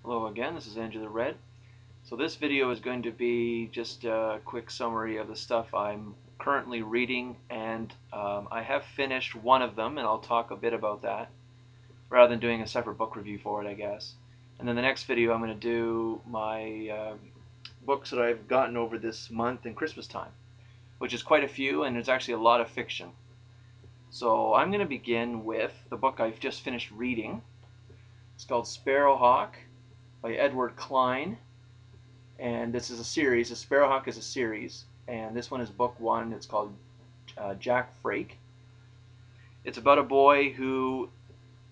Hello again, this is AndrewTheRed. So this video is going to be just a quick summary of the stuff I'm currently reading, and I have finished one of them, and I'll talk a bit about that, rather than doing a separate book review for it, I guess. And then the next video I'm going to do my books that I've gotten over this month and Christmas time, which is quite a few, and there's actually a lot of fiction. So I'm going to begin with the book I've just finished reading. It's called Sparrowhawk by Klein, and this is a series. The Sparrowhawk is a series, and this one is book one. It's called Jack Frake. It's about a boy who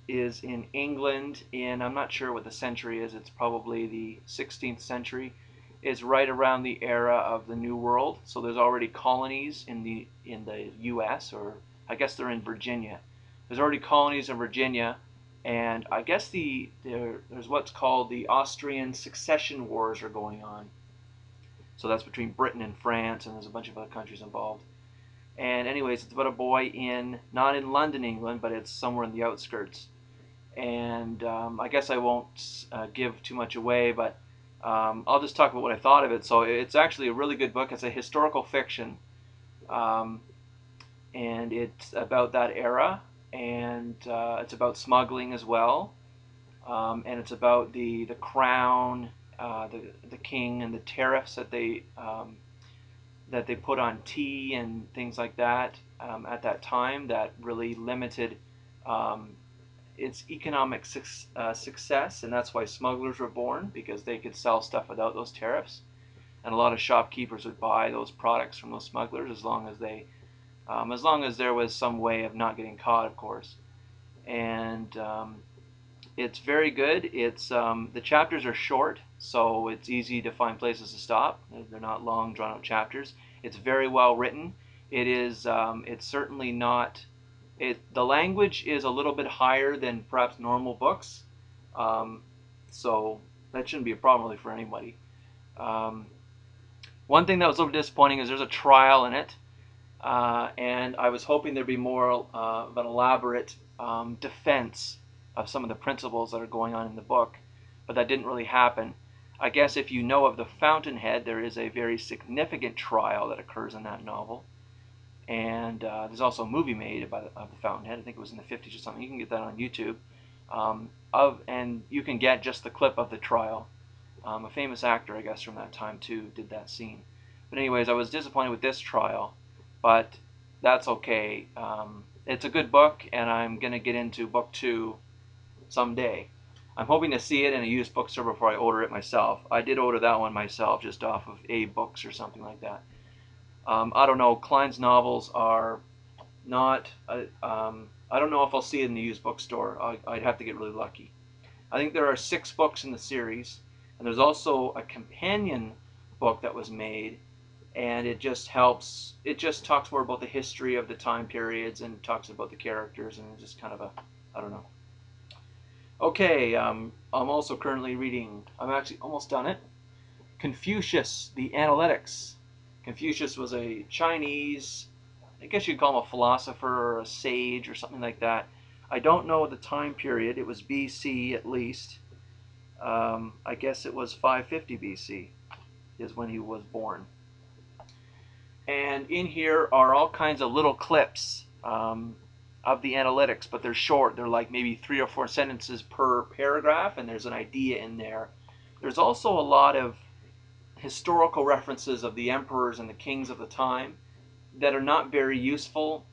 is in England in, I'm not sure what the century is, it's probably the 16th century. It's right around the era of the New World, so there's already colonies in the US, or I guess they're in Virginia. There's already colonies in Virginia, and I guess there's what's called the Austrian succession wars are going on. So that's between Britain and France, and there's a bunch of other countries involved. And anyways, it's about a boy not in London, England, but it's somewhere in the outskirts. And I guess I won't give too much away, but I'll just talk about what I thought of it. So it's actually a really good book. It's a historical fiction, and it's about that era, and it's about smuggling as well, and it's about the crown, the king, and the tariffs that they put on tea and things like that at that time that really limited its economic success, and that's why smugglers were born, because they could sell stuff without those tariffs, and a lot of shopkeepers would buy those products from those smugglers as long as there was some way of not getting caught, of course. And it's very good. It's the chapters are short, so it's easy to find places to stop. They're not long, drawn-out chapters. It's very well written. It is. It's certainly not. The language is a little bit higher than perhaps normal books, so that shouldn't be a problem really for anybody. One thing that was a little disappointing is there's a trial in it, and I was hoping there'd be more of an elaborate defense of some of the principles that are going on in the book, but that didn't really happen. I guess if you know of the Fountainhead, there is a very significant trial that occurs in that novel. And there's also a movie made of the Fountainhead. I think it was in the 50s or something. You can get that on YouTube. And you can get just the clip of the trial. A famous actor, I guess, from that time too, did that scene. But anyways, I was disappointed with this trial, but that's okay. It's a good book, and I'm going to get into book two someday. I'm hoping to see it in a used bookstore before I order it myself. I did order that one myself, just off of A-Books or something like that. I don't know. Klein's novels are not. I don't know if I'll see it in the used bookstore. I'd have to get really lucky. I think there are 6 books in the series, and there's also a companion book that was made, and it just helps. It just talks more about the history of the time periods and talks about the characters, and it's just kind of I don't know. Okay, I'm also currently reading. I'm actually almost done it. Confucius, the Analects. Confucius was a Chinese, I guess you'd call him a philosopher or a sage or something like that. I don't know the time period. It was BC at least. I guess it was 550 BC is when he was born. And in here are all kinds of little clips of the analytics, but they're short. They're like maybe 3 or 4 sentences per paragraph, and there's an idea in there. There's also a lot of historical references of the emperors and the kings of the time that are not very useful,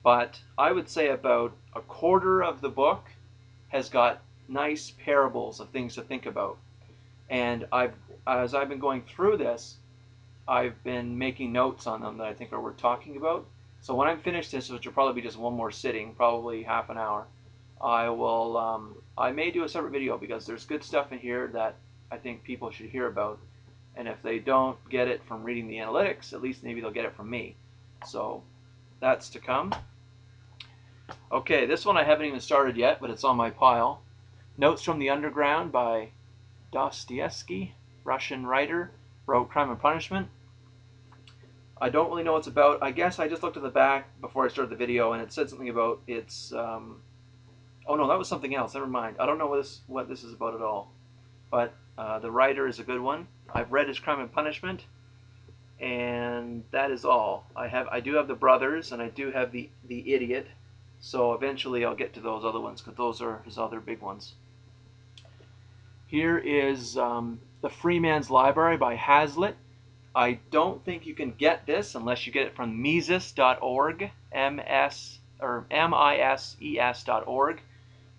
but I would say about a quarter of the book has got nice parables of things to think about. And as I've been going through this, I've been making notes on them that I think are worth talking about. So when I'm finished this, which will probably be just one more sitting, probably half an hour, I may do a separate video, because there's good stuff in here that I think people should hear about. And if they don't get it from reading the analytics, at least maybe they'll get it from me. So that's to come. Okay, this one I haven't even started yet, but it's on my pile. Notes from the Underground by Dostoyevsky, Russian writer, wrote Crime and Punishment. I don't really know what it's about. I guess I just looked at the back before I started the video, and it said something about it's... oh no, that was something else. Never mind. I don't know what this is about at all. but the writer is a good one. I've read his Crime and Punishment, and that is all. I do have The Brothers, and I do have the Idiot. So eventually I'll get to those other ones, because those are his other big ones. Here is The Freeman's Library by Hazlitt. I don't think you can get this unless you get it from Mises.org, MISES.org.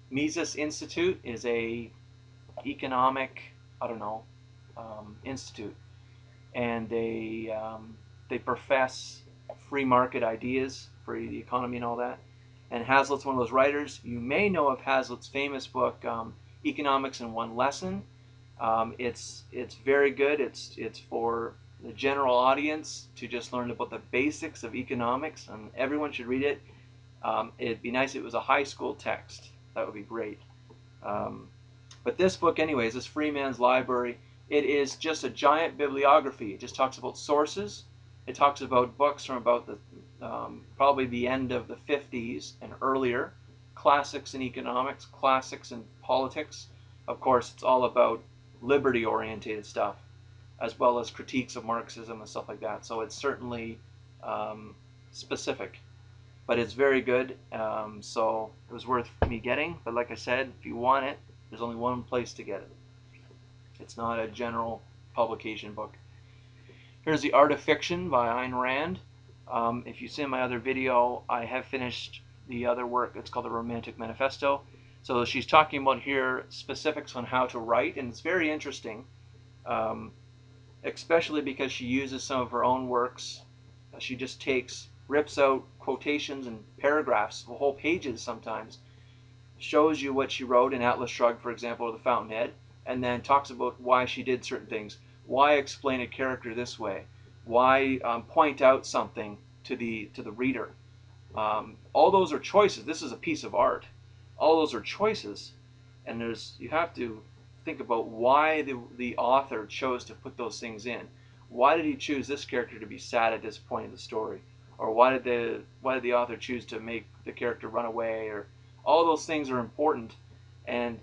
Mises Institute is a economic, institute, and they profess free market ideas for the economy and all that. And Hazlitt's one of those writers. You may know of Hazlitt's famous book, Economics in One Lesson. It's very good. It's for the general audience to just learn about the basics of economics, and everyone should read it. It'd be nice if it was a high school text. That would be great. But this book, anyways, this Freeman's Library, it is just a giant bibliography. It just talks about sources. It talks about books from about the probably the end of the 50s and earlier, classics in economics, classics in politics. Of course, it's all about liberty-oriented stuff, as well as critiques of Marxism and stuff like that. So it's certainly specific, but it's very good. So it was worth me getting. But like I said, if you want it, there's only one place to get it. It's not a general publication book. Here's The Art of Fiction by Ayn Rand. If you see my other video, I have finished the other work. It's called the Romantic Manifesto. So she's talking about here specifics on how to write, and it's very interesting, especially because she uses some of her own works. She just rips out quotations and paragraphs, whole pages sometimes, shows you what she wrote in Atlas Shrugged, for example, or The Fountainhead, and then talks about why she did certain things. Why explain a character this way? Why point out something to the reader? All those are choices. This is a piece of art. All those are choices, and you have to think about why the author chose to put those things in. Why did he choose this character to be sad at this point in the story? Or why did the author choose to make the character run away? Or all those things are important. And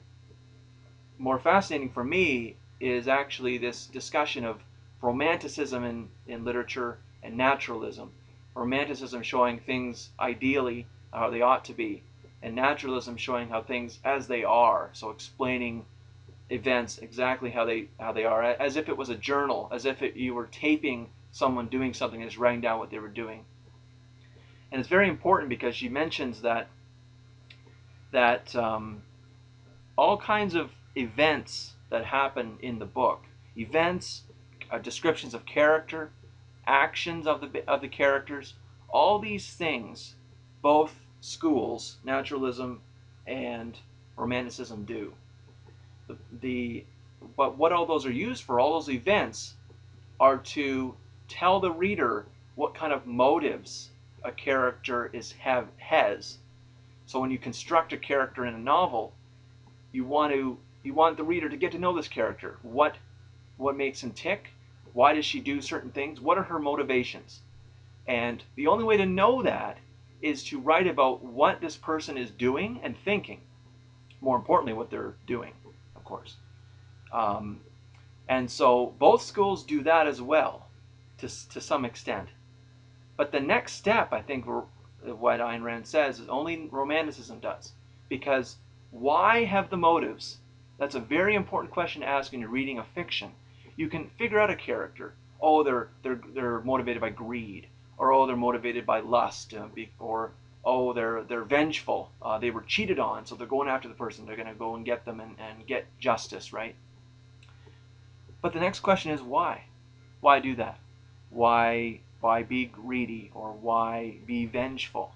more fascinating for me is actually this discussion of Romanticism in literature and naturalism. Romanticism showing things ideally how they ought to be, and naturalism showing how things as they are. So explaining events exactly how they are, as if it was a journal, as if you were taping someone doing something and just writing down what they were doing. And it's very important because she mentions that all kinds of events that happen in the book, events, descriptions of character, actions of the characters, all these things, both schools, naturalism and Romanticism, do. But what all those are used for, all those events, are to tell the reader what kind of motives a character has. So when you construct a character in a novel, you want the reader to get to know this character. What makes him tick? Why does she do certain things? What are her motivations? And the only way to know that is to write about what this person is doing and thinking. More importantly, what they're doing, of course. And so both schools do that as well, to some extent. But the next step, I think, what Ayn Rand says, is only Romanticism does. Because why have the motives? That's a very important question to ask when you're reading a fiction. You can figure out a character. Oh, they're motivated by greed, or oh, they're motivated by lust, or oh, they're vengeful. They were cheated on, so they're going after the person. They're going to go and get them and get justice, right? But the next question is why? Why do that? Why be greedy, or why be vengeful?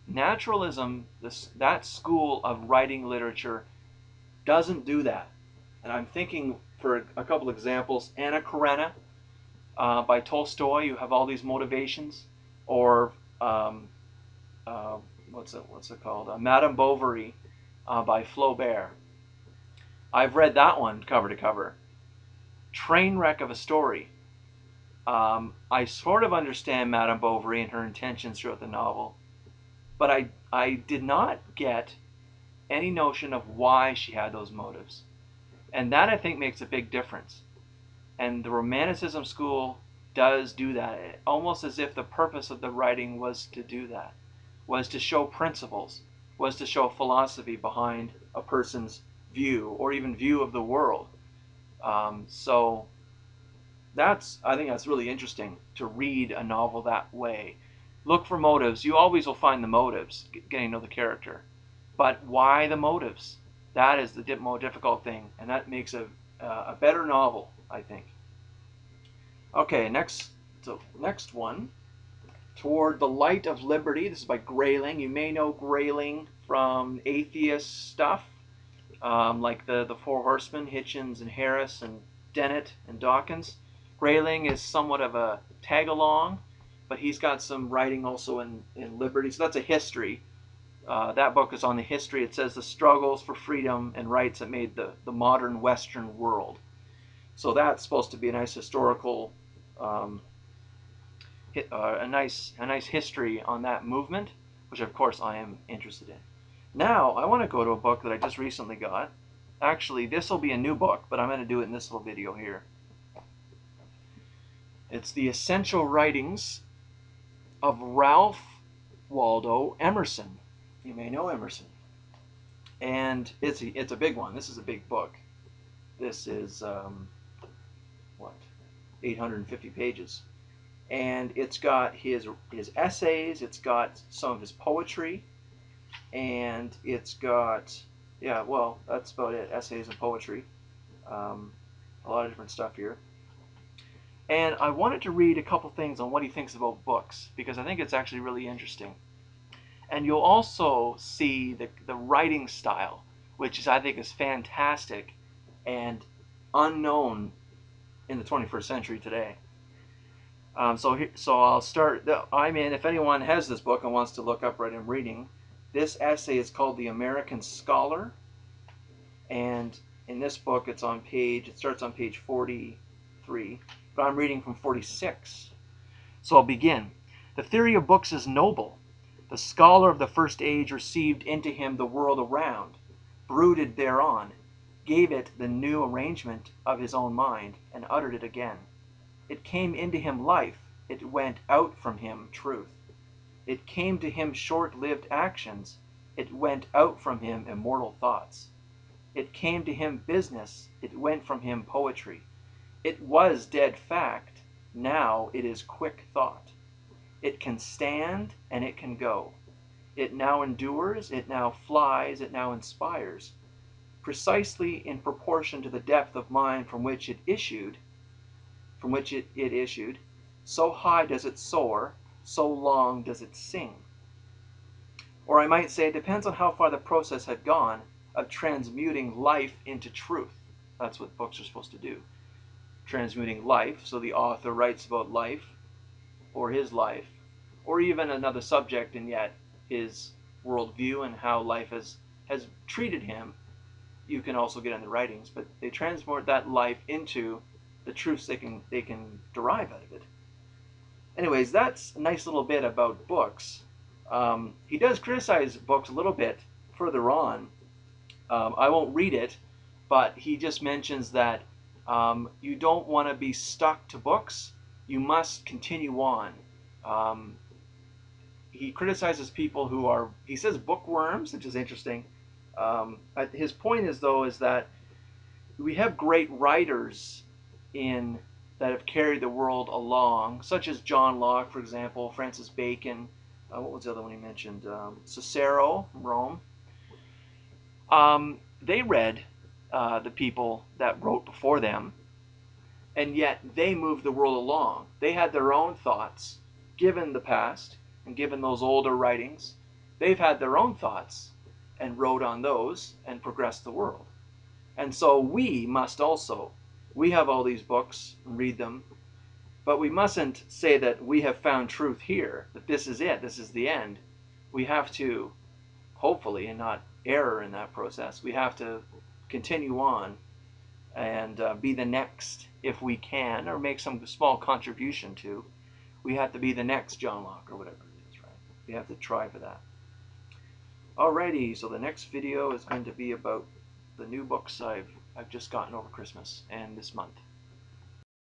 Naturalism, that school of writing literature, doesn't do that. And I'm thinking, for a couple examples, Anna Karenina by Tolstoy. You have all these motivations. Or what's it called? Madame Bovary by Flaubert. I've read that one cover to cover. Train wreck of a story. I sort of understand Madame Bovary and her intentions throughout the novel, but I did not get any notion of why she had those motives. And that, I think, makes a big difference. And the Romanticism school does do that, almost as if the purpose of the writing was to do that, was to show principles, was to show philosophy behind a person's view or even view of the world. So I think that's really interesting to read a novel that way. Look for motives. You always will find the motives, getting to know the character. But why the motives? That is the more difficult thing, and that makes a better novel, I think. Okay, next one. Toward the Light of Liberty. This is by Grayling. You may know Grayling from atheist stuff, like the Four Horsemen, Hitchens and Harris and Dennett and Dawkins. Grayling is somewhat of a tag-along, but he's got some writing also in liberty. So that's a history. That book is on the history. It says the struggles for freedom and rights that made the modern Western world. So that's supposed to be a nice historical, a nice history on that movement, which of course I am interested in. Now I want to go to a book that I just recently got. Actually, this will be a new book, but I'm going to do it in this little video here. It's The Essential Writings of Ralph Waldo Emerson. You may know Emerson. And it's a big one. This is a big book. This is, 850 pages. And it's got his essays, it's got some of his poetry, and it's got, yeah, well, that's about it, essays and poetry. A lot of different stuff here. And I wanted to read a couple things on what he thinks about books, because I think it's actually really interesting. And you'll also see the writing style, which I think is fantastic and unknown in the 21st century today. So I'll start. If anyone has this book and wants to look up what I'm reading, this essay is called The American Scholar, and in this book it starts on page 43, but I'm reading from 46. So I'll begin. The theory of books is noble. The scholar of the first age received into him the world around, brooded thereon, gave it the new arrangement of his own mind, and uttered it again. It came into him life, it went out from him truth. It came to him short-lived actions, it went out from him immortal thoughts. It came to him business, it went from him poetry. It was dead fact, now it is quick thought. It can stand and it can go. It now endures, it now flies, it now inspires. Precisely in proportion to the depth of mind from which it issued, so high does it soar, so long does it sing. Or I might say it depends on how far the process had gone of transmuting life into truth. That's what books are supposed to do. Transmuting life, so the author writes about life, or his life, or even another subject, and yet his worldview and how life has treated him. You can also get in the writings, but they transmute that life into the truths they can derive out of it. Anyways, that's a nice little bit about books. He does criticize books a little bit further on. I won't read it, but he just mentions that you don't want to be stuck to books. You must continue on. He criticizes people who are, he says, bookworms, which is interesting. His point is that we have great writers that have carried the world along, such as John Locke, for example, Francis Bacon. What was the other one he mentioned? Cicero from Rome. They read the people that wrote before them, and yet they moved the world along. They had their own thoughts, given the past, and given those older writings. They've had their own thoughts and wrote on those and progressed the world. And so we must also. We have all these books and read them, but we mustn't say that we have found truth here, that this is it, this is the end. We have to, hopefully, and not error in that process, we have to continue on and be the next if we can, or make some small contribution to. We have to be the next John Locke or whatever it is, right? We have to try for that. Alrighty, so the next video is going to be about the new books I've I've just gotten over Christmas and this month.